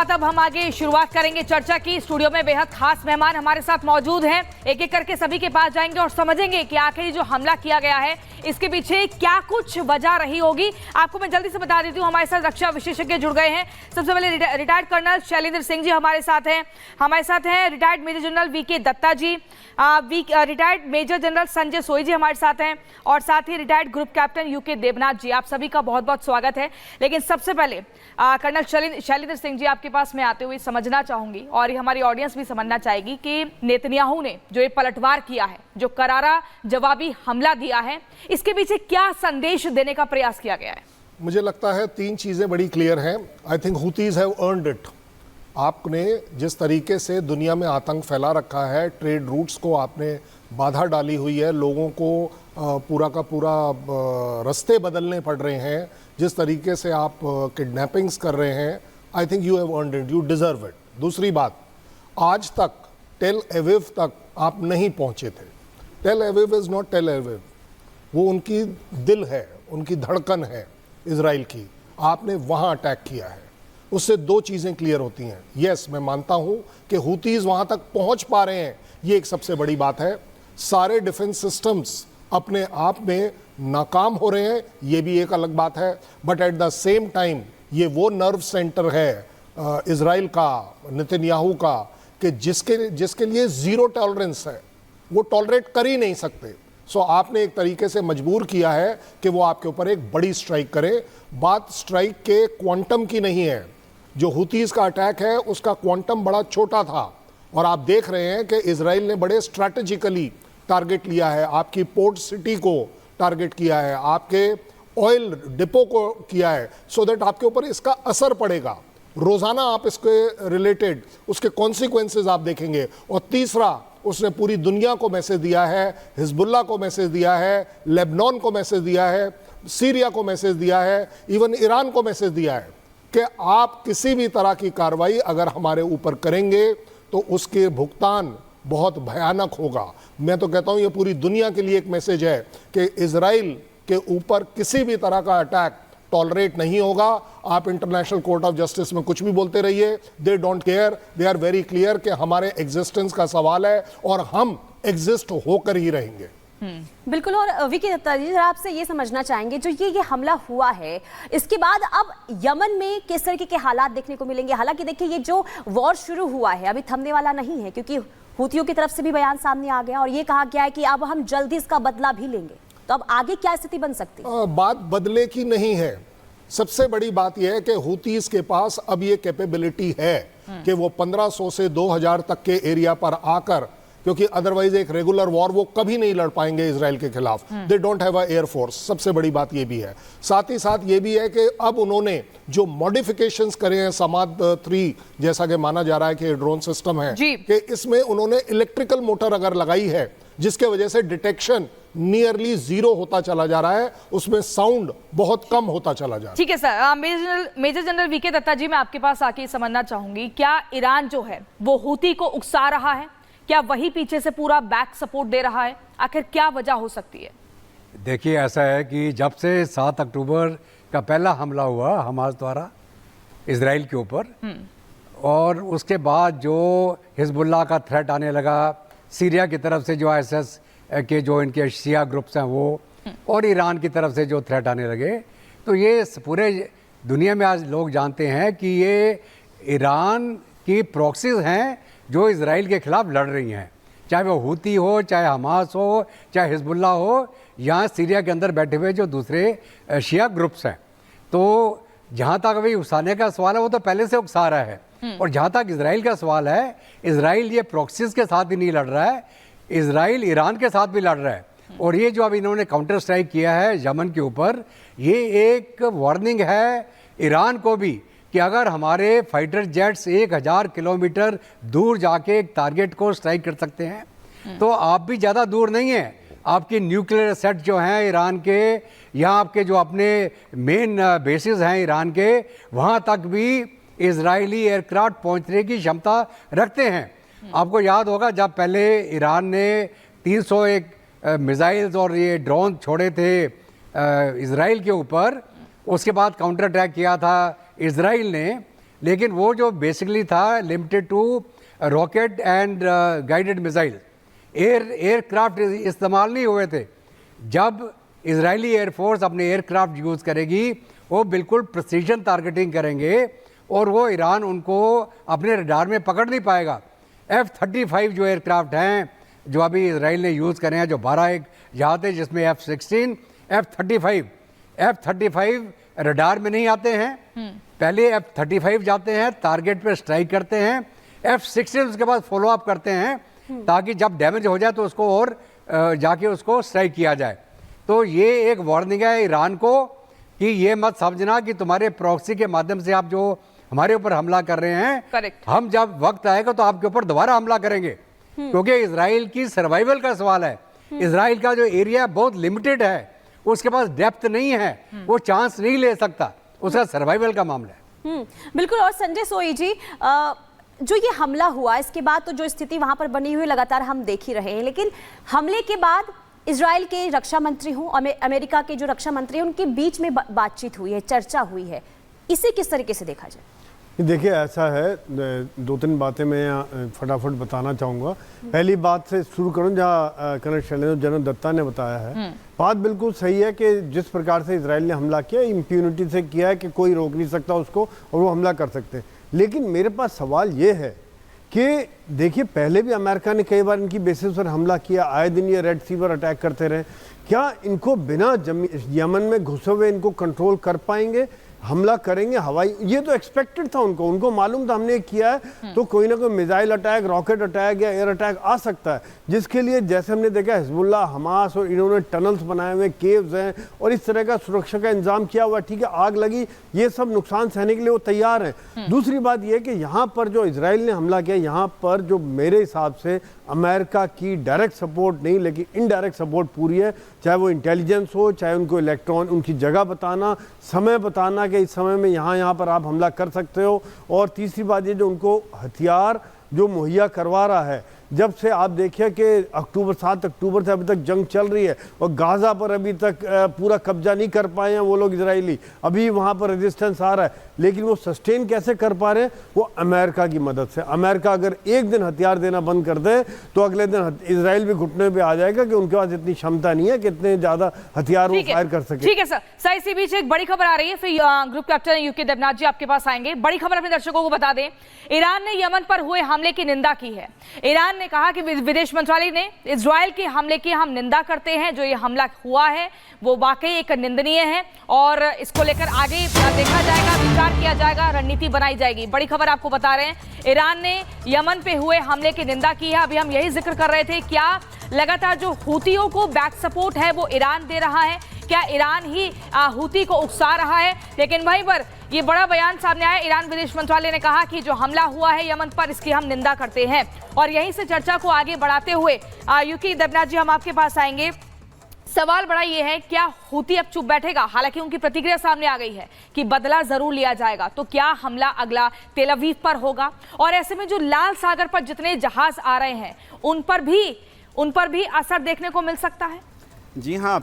साथ अब हम आगे शुरुआत करेंगे चर्चा की। स्टूडियो में बेहद खास मेहमान हमारे साथ मौजूद हैं। एक एक करके सभी के पास जाएंगे और समझेंगे कि आखिर जो हमला किया गया है इसके पीछे क्या कुछ वजह रही होगी। आपको मैं जल्दी से बता देती हूँ, हमारे साथ रक्षा विशेषज्ञ जुड़ गए हैं। सबसे पहले रिटायर्ड कर्नल शैलेंद्र सिंह जी हमारे साथ हैं। हमारे साथ हैं retired major general V K Dutta ji, retired major general Sanjay Soi ji हमारे साथ हैं, और साथ ही retired group captain U K Devnath ji. आप सभी का बहुत बहुत स्वागत है। लेकिन सबसे पहले कर्नल शैलेंद्र सिंह जी, आपके पास मैं आते हुए समझना चाहूंगी और ये हमारी ऑडियंस भी समझना चाहेगी कि नेतन्याहू ने जो ये पलटवार किया है, जो करारा जवाबी हमला दिया है, इसके पीछे क्या संदेश देने का प्रयास किया गया है? मुझे लगता है तीन चीजें बड़ी क्लियर हैं। I think हुतीज have earned it. आपने जिस तरीके से दुनिया में आतंक फैला रखा है, ट्रेड रूट्स को आपने बाधा डाली हुई है, लोगों को पूरा का पूरा रास्ते बदलने पड़ रहे हैं, जिस तरीके से आप किडनैपिंग्स कर रहे हैं, I think you have earned it, you deserve it. दूसरी बात, आज तक टेल अवीव तक आप नहीं पहुंचे थे। Tel Aviv is not Tel Aviv, वो उनकी दिल है, उनकी धड़कन है इजराइल की। आपने वहां अटैक किया है। उससे दो चीजें क्लियर होती हैं। यस, मैं मानता हूं कि हुतीज वहां तक पहुंच पा रहे हैं, ये एक सबसे बड़ी बात है। सारे डिफेंस सिस्टम्स अपने आप में नाकाम हो रहे हैं, ये भी एक अलग बात है। But at the same time ये वो नर्व सेंटर है इजराइल का, नेतन्याहू का, कि जिसके लिए जीरो टॉलरेंस है, वो टॉलरेट कर ही नहीं सकते। सो आपने एक तरीके से मजबूर किया है कि वो आपके ऊपर एक बड़ी स्ट्राइक करे। बात स्ट्राइक के क्वांटम की नहीं है। जो हुतीज का अटैक है उसका क्वांटम बड़ा छोटा था, और आप देख रहे हैं कि इजराइल ने बड़े स्ट्रैटेजिकली टारगेट लिया है। आपकी पोर्ट सिटी को टारगेट किया है, आपके ऑयल डिपो को किया है, सो दैट आपके ऊपर इसका असर पड़ेगा। रोजाना आप इसके रिलेटेड उसके कॉन्सिक्वेंसेज आप देखेंगे। और तीसरा, उसने पूरी दुनिया को मैसेज दिया है, हिजबुल्लाह को मैसेज दिया है, लेबनान को मैसेज दिया है, सीरिया को मैसेज दिया है, इवन ईरान को मैसेज दिया है कि आप किसी भी तरह की कार्रवाई अगर हमारे ऊपर करेंगे तो उसके भुगतान बहुत भयानक होगा। मैं तो कहता हूं ये पूरी दुनिया के लिए एक मैसेज है कि इजराइल के ऊपर किसी भी तरह का अटैक टॉलरेट नहीं होगा। आप इंटरनेशनल कोर्ट ऑफ जस्टिस में कुछ भी बोलते रहिए, they don't care, they are very clear कि हमारे एग्जिस्टेंस का सवाल है और हम एग्जिस्ट होकर ही रहेंगे। बिल्कुल। और विकी दत्ता जी, आपसे ये समझना चाहेंगे, जो ये हमला हुआ है इसके बाद अब यमन में किस तरीके के हालात देखने को मिलेंगे? हालांकि देखिए, ये जो वॉर शुरू हुआ है अभी थमने वाला नहीं है, क्योंकि हुतियों की तरफ से भी बयान सामने आ गया और ये कहा गया है कि अब हम जल्दी इसका बदला भी लेंगे। तो अब आगे क्या स्थिति बन सकती है? बात बदले की नहीं है। सबसे बड़ी बात यह है कि हुतीज के पास अब ये कैपेबिलिटी है कि वो 1500 से 2000 तक के एरिया पर आकर, क्योंकि अदरवाइज एक रेगुलर वॉर वो कभी नहीं लड़ पाएंगे इजराइल के खिलाफ। They don't have a air force. सबसे बड़ी बात ये भी है। साथ ही साथ ये भी है कि अब उन्होंने जो मॉडिफिकेशंस करे हैं समाद 3, जैसा कि माना जा रहा है कि ड्रोन सिस्टम है, कि इसमें उन्होंने इलेक्ट्रिकल मोटर अगर लगाई है, जिसके वजह से डिटेक्शन नियरली 0 होता चला जा रहा है, उसमें साउंड बहुत कम होता चला जा रहा है। ठीक है sir. Major general V K Dutta ji, मैं आपके पास आके समझना चाहूंगी, क्या ईरान जो है वो हुती को उकसा रहा है? क्या वही पीछे से पूरा बैक सपोर्ट दे रहा है? आखिर क्या वजह हो सकती है? देखिए, ऐसा है कि जब से 7 अक्टूबर का पहला हमला हुआ हमास द्वारा इजराइल के ऊपर, और उसके बाद जो हिजबुल्लाह का थ्रेट आने लगा, सीरिया की तरफ से जो ISIS के जो इनके शिया ग्रुप्स हैं वो, और ईरान की तरफ से जो थ्रेट आने लगे, तो ये पूरे दुनिया में आज लोग जानते हैं कि ये ईरान की प्रॉक्सीज हैं जो इजराइल के खिलाफ लड़ रही हैं। चाहे वो हुती हो, चाहे हमास हो, चाहे हिजबुल्लाह हो, यहाँ सीरिया के अंदर बैठे हुए जो दूसरे शिया ग्रुप्स हैं। तो जहाँ तक अभी उकसाने का सवाल है, वो तो पहले से उकसा रहा है। और जहाँ तक इजराइल का सवाल है, इजराइल ये प्रॉक्सीज के साथ ही नहीं लड़ रहा है, इजराइल ईरान के साथ भी लड़ रहा है। और ये जो अब इन्होंने काउंटर स्ट्राइक किया है यमन के ऊपर, ये एक वार्निंग है ईरान को भी कि अगर हमारे फाइटर जेट्स 1000 किलोमीटर दूर जाके एक टारगेट को स्ट्राइक कर सकते हैं, तो आप भी ज़्यादा दूर नहीं हैं। आपके न्यूक्लियर सेट जो हैं ईरान के, यहाँ आपके जो अपने मेन बेसिस हैं ईरान के, वहाँ तक भी इजरायली एयरक्राफ्ट पहुँचने की क्षमता रखते हैं। आपको याद होगा जब पहले ईरान ने 301 मिसाइल्स और ये ड्रोन छोड़े थे इजराइल के ऊपर, उसके बाद काउंटर अटैक किया था इजराइल ने, लेकिन वो जो बेसिकली था limited to rocket and guided missile, aircraft इस्तेमाल नहीं हुए थे। जब इजरायली एयरफोर्स अपने एयरक्राफ्ट यूज़ करेगी वो बिल्कुल प्रिसीजन टारगेटिंग करेंगे और वो ईरान उनको अपने रडार में पकड़ नहीं पाएगा। F-35 जो एयरक्राफ्ट हैं जो अभी इजराइल ने यूज़ करे हैं, जो 12 एक जहाज़ थे जिसमें F-16, F-35 रडार में नहीं आते हैं। पहले F-35 जाते हैं, टारगेट पे स्ट्राइक करते हैं, F-16 उसके बाद फॉलो अप करते हैं ताकि जब डैमेज हो जाए तो उसको और जाके उसको स्ट्राइक किया जाए। तो ये एक वार्निंग है ईरान को कि ये मत समझना कि तुम्हारे प्रॉक्सी के माध्यम से आप जो हमारे ऊपर हमला कर रहे हैं, Correct. हम जब वक्त आएगा तो आपके ऊपर दोबारा हमला करेंगे, क्योंकि इजराइल की सर्वाइवल का सवाल है। इजराइल का जो एरिया बहुत लिमिटेड है, उसके पास डेप्थ नहीं है, वो चांस नहीं ले सकता, उसका सर्वाइवल का मामला है। बिल्कुल। और संजय सोई जी, जो ये हमला हुआ इसके बाद तो जो स्थिति वहां पर बनी हुई लगातार हम देख ही रहे हैं, लेकिन हमले के बाद इजराइल के रक्षा मंत्री हों, अमेरिका के जो रक्षा मंत्री हैं, उनके बीच में बातचीत हुई है, चर्चा हुई है, इसे किस तरीके से देखा जाए? देखिए ऐसा है, दो तीन बातें मैं फटाफट बताना चाहूँगा। पहली बात से शुरू करूँ जहाँ कर्नल शैलेंद्र जनरल दत्ता ने बताया है। बात बिल्कुल सही है कि जिस प्रकार से इजराइल ने हमला किया, इम्प्यूनिटी से किया है कि कोई रोक नहीं सकता उसको और वो हमला कर सकते हैं। लेकिन मेरे पास सवाल ये है कि देखिए पहले भी अमेरिका ने कई बार इनकी बेसिस पर हमला किया, आए दिन ये रेड सी पर अटैक करते रहे। क्या इनको बिना यमन में घुसे हुए इनको कंट्रोल कर पाएंगे? हमला करेंगे हवाई, ये तो एक्सपेक्टेड था उनको मालूम था हमने किया है तो कोई ना कोई मिसाइल अटैक, रॉकेट अटैक या एयर अटैक आ सकता है, जिसके लिए जैसे हमने देखा हिजबुल्लाह, हमास और इन्होंने टनल्स बनाए हुए, केव्स हैं और इस तरह का सुरक्षा का इंतजाम किया हुआ। ठीक है, आग लगी, ये सब नुकसान सहने के लिए वो तैयार हैं। दूसरी बात यह कि यहाँ पर जो इजराइल ने हमला किया, यहाँ पर जो मेरे हिसाब से अमेरिका की डायरेक्ट सपोर्ट नहीं लेकिन इनडायरेक्ट सपोर्ट पूरी है, चाहे वो इंटेलिजेंस हो, चाहे उनको इलेक्ट्रॉन, उनकी जगह बताना, समय बताना कि इस समय में यहाँ पर आप हमला कर सकते हो। और तीसरी बात ये जो उनको हथियार जो मुहैया करवा रहा है, जब से आप देखिए कि 7 अक्टूबर से अभी तक जंग चल रही है और गाज़ा पर अभी तक पूरा कब्जा नहीं कर पाए हैं वो लोग इजरायली, अभी वहाँ पर रेजिस्टेंस आ रहा है, लेकिन वो सस्टेन कैसे कर पा रहे हैं? वो अमेरिका की मदद से। अमेरिका अगर एक दिन हथियार देना बंद कर दे तो अगले दिन इजराइल भी घुटने पे आ जाएगा कि उनके पास इतनी क्षमता नहीं है कि इतने ज्यादा हथियार वो फायर कर सके। ठीक है सर, सर इसी बीच एक बड़ी खबर आ रही है, फिर ग्रुप कैप्टन यूके देवनाथ जी आपके पास आएंगे। बड़ी खबर अपने दर्शकों को बता दें, ईरान ने यमन पर हुए हमले की निंदा की है। ईरान ने कहा कि विदेश मंत्रालय ने इजराइल के हमले की हम निंदा करते हैं, जो ये हमला हुआ है वो वाकई एक निंदनीय है और इसको लेकर आगे देखा जाएगा, विचार किया जाएगा, रणनीति बनाई जाएगी। बड़ी खबर आपको बता रहे हैं, ईरान ने यमन पे हुए हमले की निंदा की है। अभी हम यही जिक्र कर रहे थे, क्या लगातार जो हूतियों को बैक सपोर्ट है वो ईरान दे रहा है, क्या ईरान ही हूती को उकसा रहा है? लेकिन वहीं पर ये बड़ा बयान सामने आया, ईरान विदेश मंत्रालय ने कहा कि जो हमला हुआ है यमन पर इसकी हम निंदा करते हैं। और यहीं से चर्चा को आगे बढ़ाते हुए यूके देवनाथ जी हम आपके पास आएंगे। सवाल बड़ा ये है, क्या हूती अब चुप बैठेगा? हालांकि उनकी प्रतिक्रिया सामने आ गई है कि बदला जरूर लिया जाएगा, तो क्या हमला अगला तेल अवीव पर होगा? और ऐसे में जो लाल सागर पर जितने जहाज आ रहे हैं उन पर भी असर देखने को मिल सकता है। जी हाँ,